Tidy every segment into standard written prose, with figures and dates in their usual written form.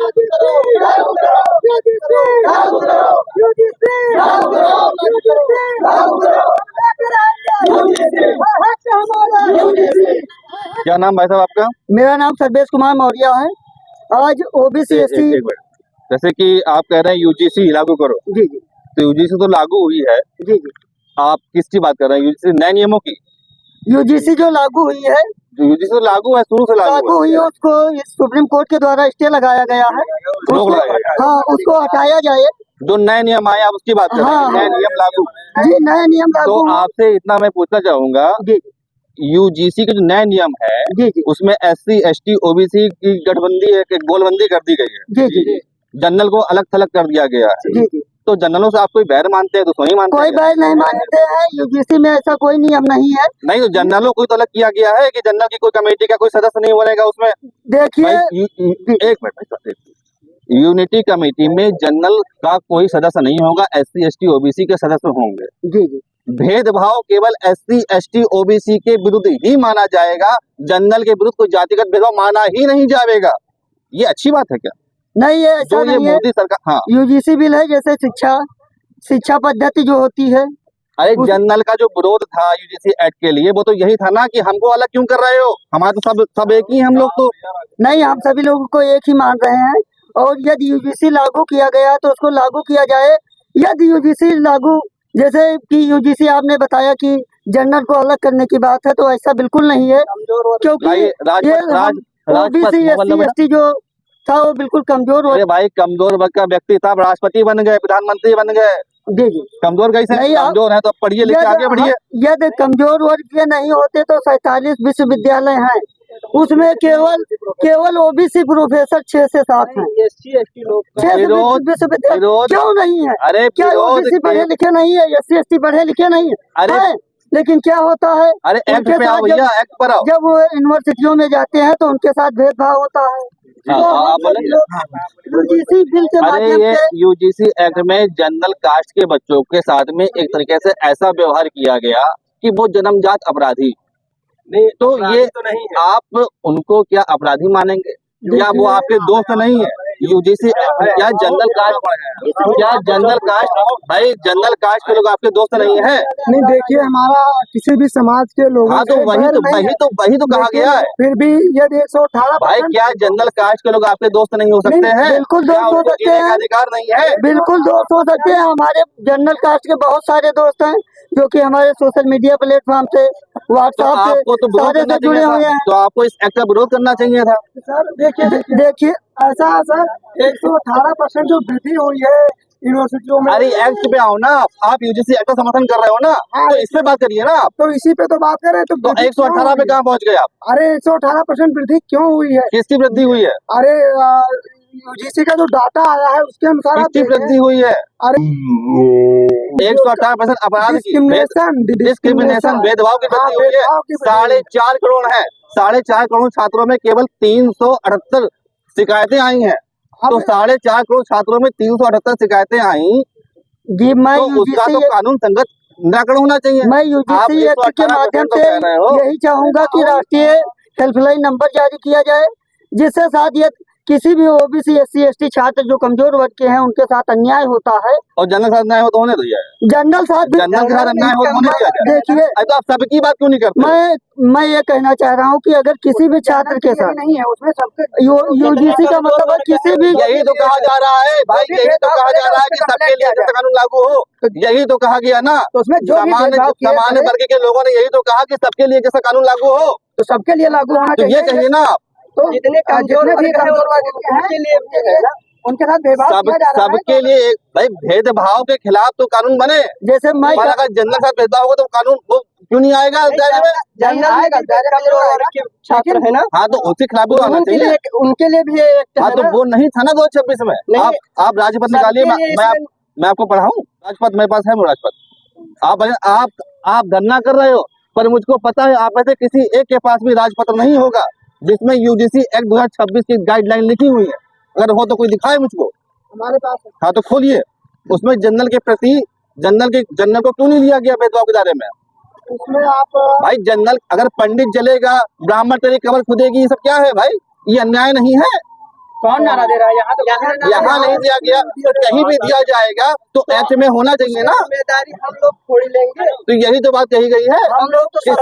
क्या नाम भाई साहब आपका? मेरा नाम सर्वेश कुमार मौर्य है। आज ओबीसी एससी, जैसे कि आप कह रहे हैं यूजीसी लागू करो, जी जी तो यूजीसी तो लागू हुई है, जी जी आप किसकी बात कर रहे हैं? यूजीसी नए नियमों की? यूजीसी जो लागू हुई है, यूजीसी तो लागू है, शुरू से लागू हुई है, उसको सुप्रीम कोर्ट के द्वारा स्टे लगाया गया है। रोक लगाया गया है। हाँ, उसको हटाया जाए। जो नए नियम आए आप उसकी बात कर रहे हैं? हाँ, नए नियम लागू जी, नए नियम लागू तो आपसे इतना मैं पूछना चाहूंगा, जी यूजीसी के जो नए नियम है जी जी उसमें एससी एसटी ओबीसी की गठबंदी है कि गोलबंदी कर दी गई है, जी जी जनरल को अलग थलग कर दिया गया है। जी जी तो जनरलों से आप कोई बैर मानते हैं? तो नहीं मानते कोई हैं? बैर नहीं मानते हैं। यूजीसी में ऐसा कोई नियम नहीं है। नहीं, तो जनरलों को तो अलग किया गया है कि जनरल की कोई कमेटी का कोई सदस्य नहीं बनेगा उसमें। देखिए, एक मिनट, यूनिटी कमेटी में जनरल का कोई सदस्य नहीं होगा, एससी एसटी ओबीसी के सदस्य होंगे। जी जी भेदभाव केवल एससी एसटी ओबीसी के विरुद्ध ही माना जाएगा, जनरल के विरुद्ध कोई जातिगत भेदभाव माना ही नहीं जाएगा। ये अच्छी बात है क्या? नहीं, ये ऐसा जो ये नहीं है। मोदी सरकार, हाँ, यूजीसी बिल है, जैसे शिक्षा पद्धति जो होती है। अरे जनरल का जो विरोध था यूजीसी एक्ट के लिए वो तो यही था ना कि हमको अलग क्यों कर रहे हो, हमारे तो सब एक ही हैं हम लोग। तो नहीं, हम सभी लोगों को एक ही मान रहे हैं। और यदि यूजीसी लागू किया गया तो उसको लागू किया जाए। यदि यूजीसी लागू, जैसे कि यूजीसी आपने बताया कि जनरल को अलग करने की बात है, तो ऐसा बिल्कुल नहीं है। क्योंकि ये ओबीसी एससी एसटी जो था वो बिल्कुल कमजोर। अरे भाई, कमजोर वर्ग का व्यक्ति था, राष्ट्रपति बन गए, प्रधानमंत्री बन गए। जी जी कमजोर कैसे? कमजोर है तो पढ़िए लिखिए आगे बढ़िए। यदि कमजोर वर्ग के नहीं होते तो 47 विश्वविद्यालय हैं, उसमें केवल ओबीसी प्रोफेसर 6 से 7 हैं। विश्वविद्यालय क्यों नहीं है? अरे क्या ओबीसी पढ़े लिखे नहीं है? एससी एसटी पढ़े लिखे नहीं है? अरे लेकिन क्या होता है, अरे एक्ट पे आओ भैया, एक्ट पर आओ। जब वो यूनिवर्सिटियों में जाते हैं तो उनके साथ भेदभाव होता है। यूजीसी बिल के माध्यम से, यूजीसी एक्ट में जनरल कास्ट के बच्चों के साथ में एक तरीके से ऐसा व्यवहार किया गया कि वो जन्मजात अपराधी। नहीं तो ये तो नहीं है। आप उनको क्या अपराधी मानेंगे? क्या वो आपके दोस्त नहीं है? यूजीसी क्या जनरल कास्ट भाई, जनरल कास्ट के लोग आपके दोस्त नहीं है? नहीं, देखिए, हमारा किसी भी समाज के लोग, हाँ, तो वही तो कहा गया है। फिर भी यदि 118 भाई, क्या जनरल कास्ट के लोग आपके दोस्त नहीं हो सकते हैं? बिल्कुल दोस्त हो सकते हैं, अधिकार नहीं है? बिल्कुल दोस्त हो सकते हैं। हमारे जनरल कास्ट के बहुत सारे दोस्त हैं जो कि हमारे सोशल मीडिया प्लेटफॉर्म से, व्हाट्सएप से सारे से जुड़े हुए हैं। तो आपको इस एक्ट का विरोध करना चाहिए था। सर देखिए ऐसा है सर, 118% जो वृद्धि हुई है यूनिवर्सिटियों में। अरे एक्ट पे आओ ना आप यूजीसी एक्ट का समर्थन कर रहे हो ना, तो इस पे बात करिए ना आप। तो इसी पे तो बात कर रहे हैं। तो 118 पे कहाँ पहुँच गए आप? अरे 118% वृद्धि क्यों हुई है? किसकी वृद्धि हुई है? अरे यूजीसी का जो डाटा आया है उसके अनुसार किसकी वृद्धि हुई है? अरे 118% अपराध की, डिस्क्रिमिनेशन, भेदभाव की वृद्धि हुई है। 4.5 करोड़ है, 4.5 करोड़ छात्रों में केवल 378 शिकायतें आई हैं। तो 4.5 करोड़ छात्रों में 378 शिकायतें आई जी। मैं तो उसका तो कानून संगत निराकरण होना चाहिए। मैं यूजीसी एक्ट के माध्यम से यही चाहूंगा कि राष्ट्रीय हेल्पलाइन नंबर जारी किया जाए, जिससे शायद किसी भी ओबीसी एससी एसटी छात्र जो कमजोर वर्ग के हैं उनके साथ अन्याय होता है। और जनरल साथ अन्याय हो तो होने दीजिए। जनरल साथ अन्याय हो तो होने दीजिए। देखिए, तो आप सबकी बात क्यों नहीं करते? मैं ये कहना चाह रहा हूँ कि अगर किसी भी छात्र के साथ नहीं है उसमें सबके यूजीसी का मतलब है किसी भी, यही तो कहा जा रहा है भाई, यही तो कहा जा रहा है कि सबके लिए जैसा कानून लागू हो, यही तो कहा गया ना। तो उसमें सामान्य वर्ग के लोगों ने यही तो कहा कि सबके लिए जैसा कानून लागू हो, तो सबके लिए लागू होना चाहिए। ये कहिए ना आप। तो जितने कमजोर उनके लिए उनके साथ भेदभाव सबके लिए भाई, भेदभाव के खिलाफ तो कानून बने। जैसे मैं अगर जनरल साथ भेदभाव होगा तो कानून वो क्यों नहीं आएगा दायरे में? छात्र है ना, हाँ, तो उसके खिलाफ भी आना चाहिए। उनके लिए भी हाँ, तो वो नहीं था ना 2026 में। आप राजपथ निकालिए, मैं आपको पढ़ाऊं। राजपथ मेरे पास है, वो राजपथ। आप धरना कर रहे हो, पर मुझको पता है आप में से किसी एक के पास भी राजपत्र नहीं होगा जिसमें यूजीसी एक्ट 2026 की गाइडलाइन लिखी हुई है। अगर हो तो कोई दिखाए मुझको। हमारे पास है। हाँ, तो खोलिए। उसमें जनरल के प्रति जनरल को क्यों नहीं लिया गया भेदभाव के दायरे में? उसमें आप भाई, अगर पंडित जलेगा, ब्राह्मण तेरी कमर खुदेगी, ये सब क्या है भाई? ये अन्याय नहीं है? कौन नारा दे रहा है? यहाँ तो यहाँ नहीं दिया गया तो कहीं भी दिया जाएगा तो एक्ट में होना चाहिए ना। जिम्मेदारी हम लोग थोड़ी लेंगे। तो यही तो बात कही गई है हम लोग तो कि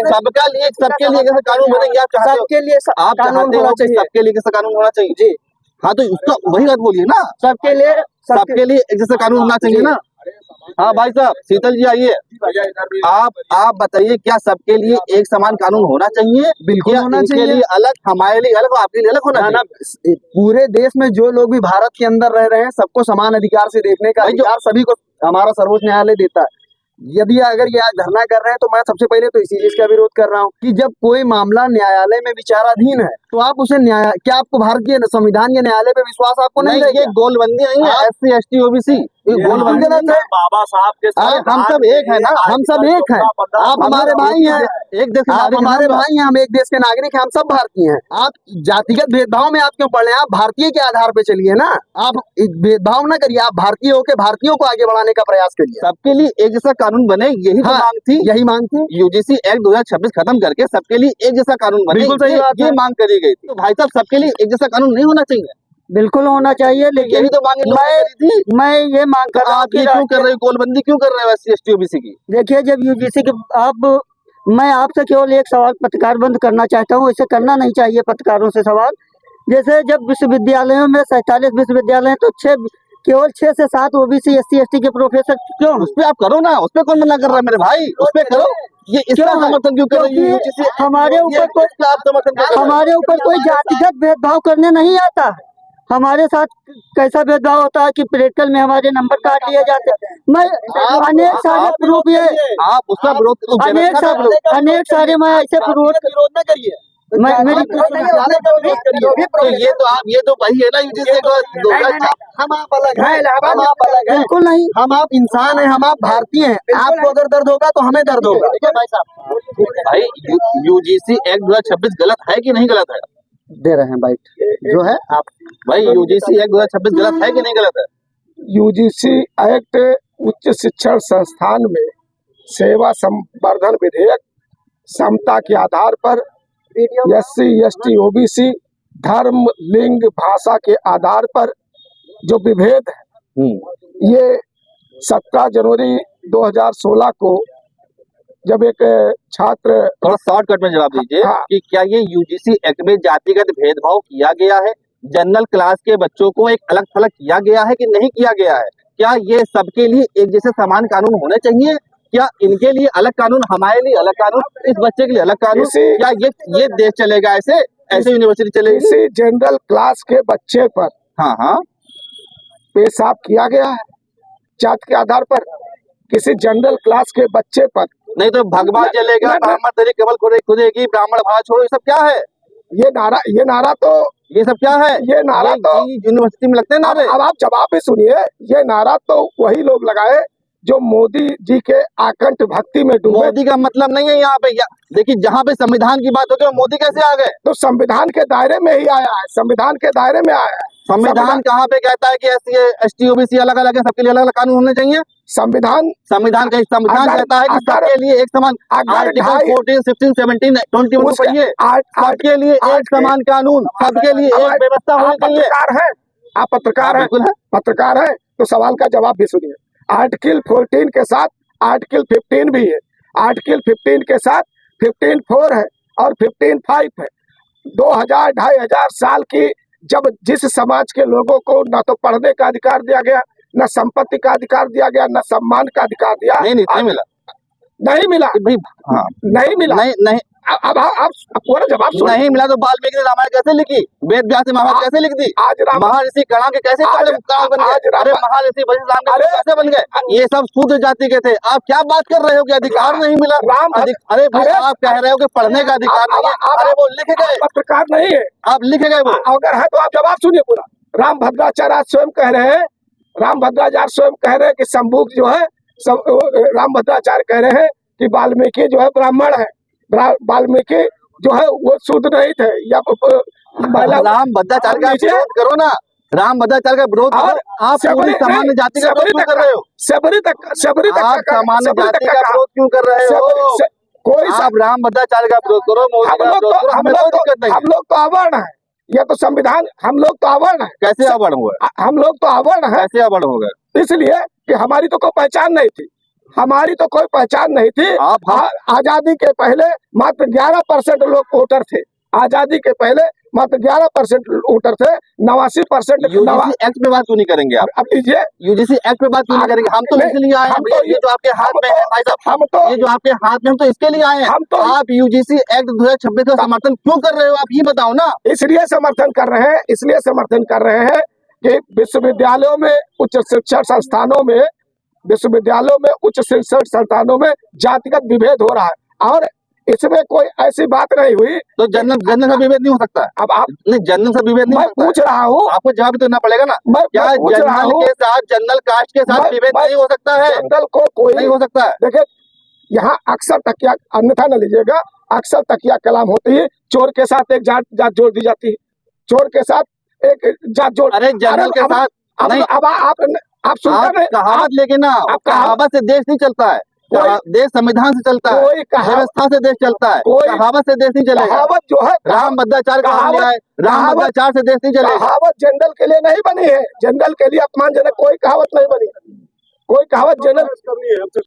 सबका लिए सबके लिए कैसे कानून बनेंगे। आप चाहते हो, सबके लिए आप चाहते हो कि सबके लिए कैसे कानून होना चाहिए जी। हाँ तो उसका वही बात बोलिए ना, सबके लिए एक जैसा कानून होना चाहिए ना। हाँ भाई साहब, शीतल जी आइए, आप बताइए क्या सबके लिए एक समान कानून होना चाहिए? बिल्कुल होना इनके चाहिए। लिए अलग, हमारे लिए अलग और आपके लिए अलग होना चाहिए। पूरे देश में जो लोग भी भारत के अंदर रह रहे हैं सबको समान अधिकार से देखने का अधिकार सभी को हमारा सर्वोच्च न्यायालय देता है। यदि अगर ये आज धरना कर रहे हैं तो मैं सबसे पहले तो इसी चीज का विरोध कर रहा हूँ कि जब कोई मामला न्यायालय में विचाराधीन है तो आप उसे क्या आपको भारतीय संविधान के न्यायालय पे विश्वास आपको नहीं ये गोलबंदी नहीं है, SC ST OBC गोलबंदी नहीं है। बाबा साहब के साथ हम सब एक है ना, हम सब एक हैं। आप हमारे भाई हैं, एक देश के आप नागरिक हमारे भाई हैं, हम एक देश के नागरिक हैं, हम सब भारतीय हैं। आप जातिगत भेदभाव में आप क्यों पड़ रहे हैं? आप भारतीय के आधार पे चलिए ना, आप भेदभाव ना करिए, आप भारतीय होकर भारतीयों को आगे बढ़ाने का प्रयास करिए। सबके लिए एक जैसा कानून बने, यही तो मांग थी, यही मांग थी। UGC एक्ट 2026 खत्म करके सबके लिए एक जैसा कानून बने, बिल्कुल सही बात ये है। मांग करी गई थी। तो भाई साहब सबके लिए एक जैसा कानून नहीं होना चाहिए? बिल्कुल होना चाहिए, लेकिन यही तो मांग मैं ये मांग कर रहा हूँ आप ये क्यों कर रहे हो, गोलबंदी क्यों कर रहे हो SC ST OBC की? देखिए जब UGC के मैं आपसे केवल एक सवाल पत्रकार बंद करना चाहता हूँ, ऐसे करना नहीं चाहिए पत्रकारों से सवाल। जैसे जब विश्वविद्यालयों में 47 विश्वविद्यालय हैं तो केवल 6 से 7 OBC SC ST के प्रोफेसर क्यों? उस पे आप करो ना, उस पे कौन मना कर रहा है मेरे भाई? उस पे करो। ये इसका समर्थन क्यों कर रही है UGC? हमारे ऊपर कोई जातिगत भेदभाव करने नहीं आता। हमारे साथ कैसा भेदभाव होता है कि प्रैक्टिकल में हमारे नंबर काट लिए जाते हैं। मैं अनेक सारे प्रूफ आप उसका विरोध, अनेक सारे मैं ऐसे विरोध न करिए। मेरी तो ये तो वही है ना UGC को। हम आप अलग हैं, हम आप अलग हैं। बिल्कुल नहीं, हम आप इंसान हैं, हम आप भारतीय हैं। आपको अगर दर्द होगा तो हमें दर्द होगा। भाई साहब, भाई UGC एक्ट 2026 गलत है कि नहीं गलत है? दे रहे हैं बाइट जो है आप भाई UGC एक्ट 2026 गलत है कि नहीं गलत है? UGC एक्ट उच्च शिक्षण संस्थान में सेवा संवर्धन विधेयक समता के आधार पर SC ST OBC धर्म लिंग भाषा के आधार पर जो विभेद है, ये 17 जनवरी 2016 को जब एक छात्र, थोड़ा शॉर्टकट में जवाब दीजिए कि क्या ये UGC एक्ट में जातिगत भेदभाव किया गया है? जनरल क्लास के बच्चों को एक अलग थलग किया गया है कि नहीं किया गया है? क्या ये सबके लिए एक जैसे समान कानून होने चाहिए? क्या इनके लिए अलग कानून, हमारे लिए अलग कानून, इस बच्चे के लिए अलग कानून? क्या ये देश चलेगा ऐसे यूनिवर्सिटी चलेगी? किसी जनरल क्लास के बच्चे पर हाँ पेशाब किया गया है जात के आधार पर? किसी जनरल क्लास के बच्चे पर नहीं तो भगवान चलेगा, ब्राह्मण तेरी केवल खुदेगी, ब्राह्मण भाषा छोड़ो, ये सब क्या है? ये नारा तो ये सब क्या है? ये नारा तो यूनिवर्सिटी में लगते हैं नारे। अब आप जवाब भी सुनिए। ये नारा तो वही लोग लगाए जो मोदी जी के आकंठ भक्ति में डूबे। मोदी का मतलब नहीं है यहाँ पे। देखिए जहाँ पे संविधान की बात होगी वो मोदी कैसे आ गए? तो संविधान के दायरे में ही आया है, संविधान के दायरे में आया है। संविधान कहाँ पे कहता है कि SC ST OBC अलग अलग है, सबके लिए अलग अलग कानून होने चाहिए? संविधान कहता है कि सबके लिए एक समान, आर्टिकल 14, 16, 17, 21 को पढ़िए, सबके लिए एक समान कानून, सबके लिए एक व्यवस्था होनी चाहिए। आप पत्रकार है तो सवाल का जवाब भी सुनिए। आर्टिकल 14 के साथ आर्टिकल 15 भी है। आर्टिकल 15 के साथ 15(4) है और 15(5) है। 2,000-2,500 साल की जब जिस समाज के लोगों को न तो पढ़ने का अधिकार दिया गया, न संपत्ति का अधिकार दिया गया, न सम्मान का अधिकार दिया, नहीं मिला भाई। हाँ, नहीं मिला। नहीं अब आप पूरा जवाब सुनिए। नहीं मिला तो वाल्मीकि ने रामायण कैसे लिखी? वेद व्यास ने महाभारत कैसे लिख दी? आज महर्षि कणा के कैसे बन गए? अरे महर्षि वशिष्ठ कैसे बन गए? ये सब शूद्र जाति के थे। आप क्या बात कर रहे हो कि अधिकार नहीं मिला? अरे भाई आप कह रहे हो कि पढ़ने का अधिकार नहीं है। अरे वो लिख गए, पत्रकार नहीं है, आप लिख गए वो। अगर है तो आप जवाब सुनिए पूरा। रामभद्राचार्य स्वयं कह रहे हैं कि संभूक जो है रामभद्राचार्य कह रहे हैं कि वाल्मीकि जो है ब्राह्मण है, वाल्मीकि जो है वो शूद्र नहीं थे। या रामभद्राचार्य का विरोध करो ना, रामभद्राचार्य का विरोध करो। आप पूरी सामान्य जाति का विरोध क्यों कर रहे हो? सबरी तक सामान्य जाति का विरोध क्यों कर रहे हो? कोई आप रामभद्राचार्य का विरोध करो, मोदी का विरोध करो, हमें कोई दिक्कत नहीं। हम लोग तो अवर्ण है, ये तो संविधान, हम लोग तो अवर्ण है, कैसे अवर्ण हुआ? हम लोग तो अवर्ण है, कैसे अवर्ण हो गए? इसलिए कि हमारी तो कोई पहचान नहीं थी, हमारी तो कोई पहचान नहीं थी। आप आजादी के पहले मात्र 11% लोग वोटर थे, आजादी के पहले मात्र 11% वोटर थे, 89% यूजीसी एक्ट पे बात क्यों नहीं करेंगे आप? अब लीजिए, यूजीसी एक्ट पे बात क्यों नहीं करेंगे? हम तो नहीं, इसलिए आए हैं, हम तो ये जो आपके हाथ में है भाई साहब, हम तो ये जो आपके हाथ में, हम तो इसके लिए आए हैं। हम तो आप यूजीसी एक्ट 2026 का समर्थन क्यों कर रहे हो? आप ये बताओ ना। इसलिए समर्थन कर रहे हैं, इसलिए समर्थन कर रहे हैं कि विश्वविद्यालयों में, उच्च शिक्षण संस्थानों में, विश्वविद्यालयों में, उच्च शिक्षण संस्थानों में जातिगत विभेद हो रहा है और इसमें कोई ऐसी बात नहीं हुई। तो जनरल का विभेद नहीं हो सकता? अब आप, नहीं, जनरल का विभेद नहीं मैं हो सकता? पूछ रहा हूँ, आपको जवाब भी देना पड़ेगा ना। मैं क्या पूछ रहा जनरल हूँ, के साथ, जनरल कास्ट के साथ विभेद नहीं हो सकता है? जनरल को कोई नहीं हो सकता है। देखिए, यहाँ अक्सर तकिया, अन्यथा न लीजिएगा, अक्सर तकिया कलाम होती है, चोर के साथ एक जात जोड़ दी जाती है, चोर के साथ एक जात जोड़। अरे जनरल के साथ नहीं, अब आप सुनते नहीं, कहावत लेके ना, कहावत से देश नहीं चलता है, देश संविधान से चलता है, व्यवस्था से देश चलता है, कहावत से देश नहीं चलेगा। कहावत जो है, राम भद्राचार्य कहा गया है, राम भद्राचार्य से देश नहीं चलेगा। कहावत जनरल के लिए नहीं बनी है, जनरल के लिए अपमानजनक कोई कहावत नहीं बनी, कोई कहावत जनरल